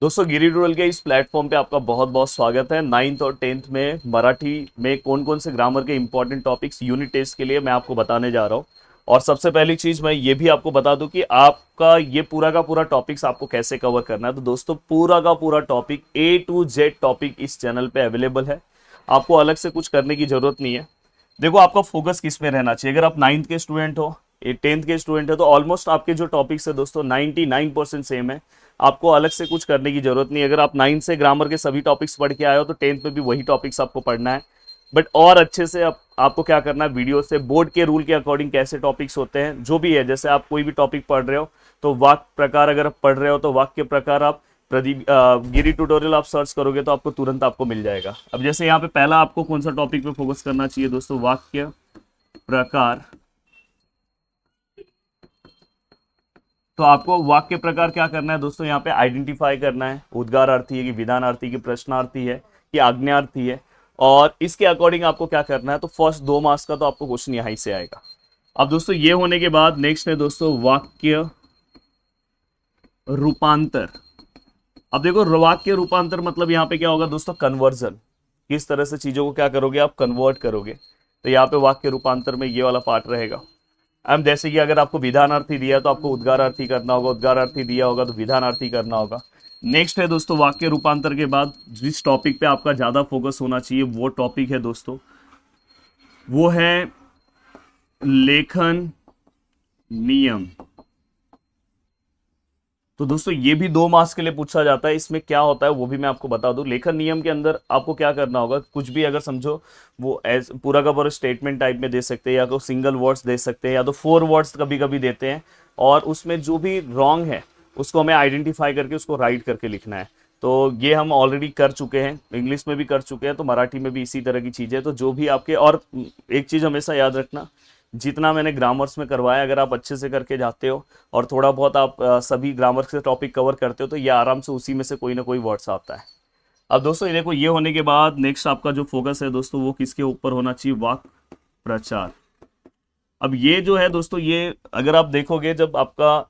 दोस्तों गिरी ट्यूटोरियल के इस प्लेटफॉर्म पे आपका बहुत बहुत स्वागत है। 9th और 10th में मराठी में कौन कौन से ग्रामर के इंपॉर्टेंट टॉपिक्स यूनिट टेस्ट के लिए मैं आपको बताने जा रहा हूँ। और सबसे पहली चीज मैं ये भी आपको बता दूं कि आपका ये पूरा का पूरा टॉपिक्स आपको कैसे कवर करना है। तो दोस्तों पूरा का पूरा topic A to Z topic इस चैनल पे अवेलेबल है। आपको अलग से कुछ करने की जरूरत नहीं है। देखो आपका फोकस किस में रहना चाहिए। अगर आप 9th के स्टूडेंट हो, 10th के स्टूडेंट है, तो ऑलमोस्ट आपके जो टॉपिक्स है दोस्तों 99% सेम है। आपको अलग से कुछ करने की जरूरत नहीं। अगर आप 9th से ग्रामर के सभी टॉपिक्स पढ़ के आए हो तो 10th में भी वही टॉपिक्स आपको पढ़ना है। बट और अच्छे से आपको क्या करना है, वीडियो से बोर्ड के रूल के अकॉर्डिंग कैसे टॉपिक्स होते हैं जो भी है। जैसे आप कोई भी टॉपिक पढ़ रहे हो तो वाक्य प्रकार अगर आप पढ़ रहे हो तो वाक्य प्रकार आप प्रदीप गिरी ट्यूटोरियल आप सर्च करोगे तो आपको तुरंत आपको मिल जाएगा। अब जैसे यहाँ पे पहला आपको कौन सा टॉपिक पे फोकस करना चाहिए दोस्तों, वाक्य प्रकार। तो आपको वाक्य प्रकार क्या करना है दोस्तों, यहाँ पे आइडेंटिफाई करना है उद्गारार्थी है कि विधानार्थी की प्रश्नार्थी है कि आज्ञार्थी है। और इसके अकॉर्डिंग आपको क्या करना है, तो फर्स्ट 2 मार्क्स का तो आपको क्वेश्चन यहीं से आएगा। अब दोस्तों ये होने के बाद नेक्स्ट है दोस्तों वाक्य रूपांतर। अब देखो वाक्य रूपांतर मतलब यहाँ पे क्या होगा दोस्तों, कन्वर्जन। किस तरह से चीजों को क्या करोगे, आप कन्वर्ट करोगे। तो यहाँ पे वाक्य रूपांतर में ये वाला पार्ट रहेगा। अब जैसे कि अगर आपको विधानार्थी दिया तो आपको उद्गारार्थी करना होगा, उद्गारार्थी दिया होगा तो विधानार्थी करना होगा। नेक्स्ट है दोस्तों वाक्य रूपांतर के बाद जिस टॉपिक पे आपका ज्यादा फोकस होना चाहिए वो टॉपिक है दोस्तों, वो है लेखन नियम। तो दोस्तों ये भी 2 मार्क्स के लिए पूछा जाता है। इसमें क्या होता है वो भी मैं आपको बता दूं। लेखन नियम के अंदर आपको क्या करना होगा, कुछ भी अगर समझो वो एज पूरा का पूरा स्टेटमेंट टाइप में दे सकते हैं, या तो सिंगल वर्ड्स दे सकते हैं, या तो 4 वर्ड्स कभी कभी देते हैं। और उसमें जो भी रॉन्ग है उसको हमें आइडेंटिफाई करके उसको राइट करके लिखना है। तो ये हम ऑलरेडी कर चुके हैं, इंग्लिश में भी कर चुके हैं, तो मराठी में भी इसी तरह की चीज़ है। तो जो भी आपके, और एक चीज़ हमेशा याद रखना, जितना मैंने ग्रामर्स में करवाया अगर आप अच्छे से करके जाते हो और थोड़ा बहुत आप सभी ग्रामर से टॉपिक कवर करते हो तो ये आराम से उसी में से कोई ना कोई वर्ड्स आता है। अब दोस्तों ये देखो, ये होने के बाद नेक्स्ट आपका जो फोकस है दोस्तों वो किसके ऊपर होना चाहिए, वाक्य प्रचार। अब ये जो है दोस्तों, ये अगर आप देखोगे जब आपका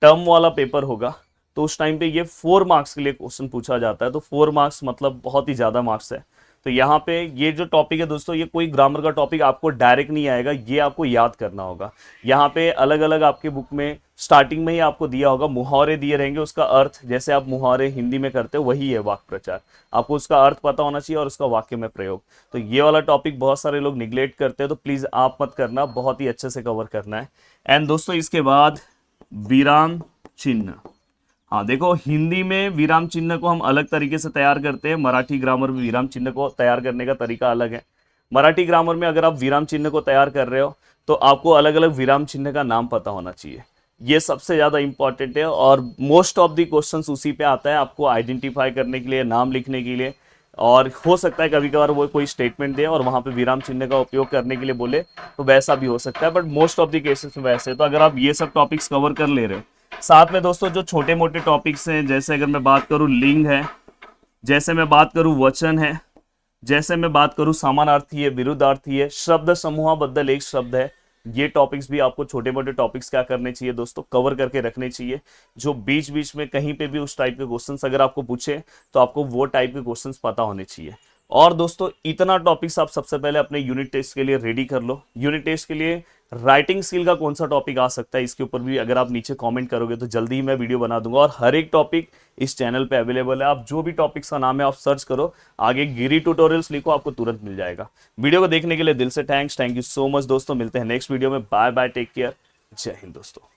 टर्म वाला पेपर होगा तो उस टाइम पे ये 4 मार्क्स के लिए क्वेश्चन पूछा जाता है। तो 4 मार्क्स मतलब बहुत ही ज़्यादा मार्क्स है। तो यहाँ पे ये जो टॉपिक है दोस्तों, ये कोई ग्रामर का टॉपिक आपको डायरेक्ट नहीं आएगा, ये आपको याद करना होगा। यहाँ पे अलग अलग आपके बुक में स्टार्टिंग में ही आपको दिया होगा, मुहावरे दिए रहेंगे, उसका अर्थ, जैसे आप मुहावरे हिंदी में करते हो वही है वाक्य प्रचार। आपको उसका अर्थ पता होना चाहिए और उसका वाक्य में प्रयोग। तो ये वाला टॉपिक बहुत सारे लोग निग्लेक्ट करते हैं, तो प्लीज़ आप मत करना, बहुत ही अच्छे से कवर करना है। एंड दोस्तों इसके बाद विराम चिन्ह। हाँ देखो, हिंदी में विराम चिन्ह को हम अलग तरीके से तैयार करते हैं, मराठी ग्रामर में विराम चिन्ह को तैयार करने का तरीका अलग है। मराठी ग्रामर में अगर आप विराम चिन्ह को तैयार कर रहे हो तो आपको अलग अलग विराम चिन्ह का नाम पता होना चाहिए। ये सबसे ज़्यादा इंपॉर्टेंट है और मोस्ट ऑफ द क्वेश्चंस उसी पे आता है, आपको आइडेंटिफाई करने के लिए, नाम लिखने के लिए। और हो सकता है कभी कभार वो कोई स्टेटमेंट दे और वहाँ पे विराम चिन्ह का उपयोग करने के लिए बोले, तो वैसा भी हो सकता है, but most of the cases में वैसे। तो अगर आप ये सब टॉपिक्स कवर कर ले रहे हो, साथ में दोस्तों जो छोटे मोटे टॉपिक्स हैं, जैसे अगर मैं बात करूं लिंग है, जैसे मैं बात करूं वचन है, जैसे मैं बात करूं समानार्थी है, विरुद्धार्थी है, शब्द समूह बदल एक शब्द है, ये टॉपिक्स भी आपको छोटे मोटे टॉपिक्स क्या करने चाहिए दोस्तों, कवर करके रखने चाहिए। जो बीच बीच में कहीं पे भी उस टाइप के क्वेश्चंस अगर आपको पूछे तो आपको वो टाइप के क्वेश्चंस पता होने चाहिए। और दोस्तों इतना टॉपिक्स आप सबसे पहले अपने यूनिट टेस्ट के लिए रेडी कर लो। यूनिट टेस्ट के लिए राइटिंग स्किल का कौन सा टॉपिक आ सकता है, इसके ऊपर भी अगर आप नीचे कमेंट करोगे तो जल्दी ही मैं वीडियो बना दूंगा। और हर एक टॉपिक इस चैनल पे अवेलेबल है, आप जो भी टॉपिक्स का नाम है आप सर्च करो, आगे गिरी ट्यूटोरियल्स लिखो, आपको तुरंत मिल जाएगा। वीडियो को देखने के लिए दिल से थैंक यू सो मच दोस्तों। मिलते हैं नेक्स्ट वीडियो में। बाय बाय, टेक केयर, जय हिंद दोस्तों।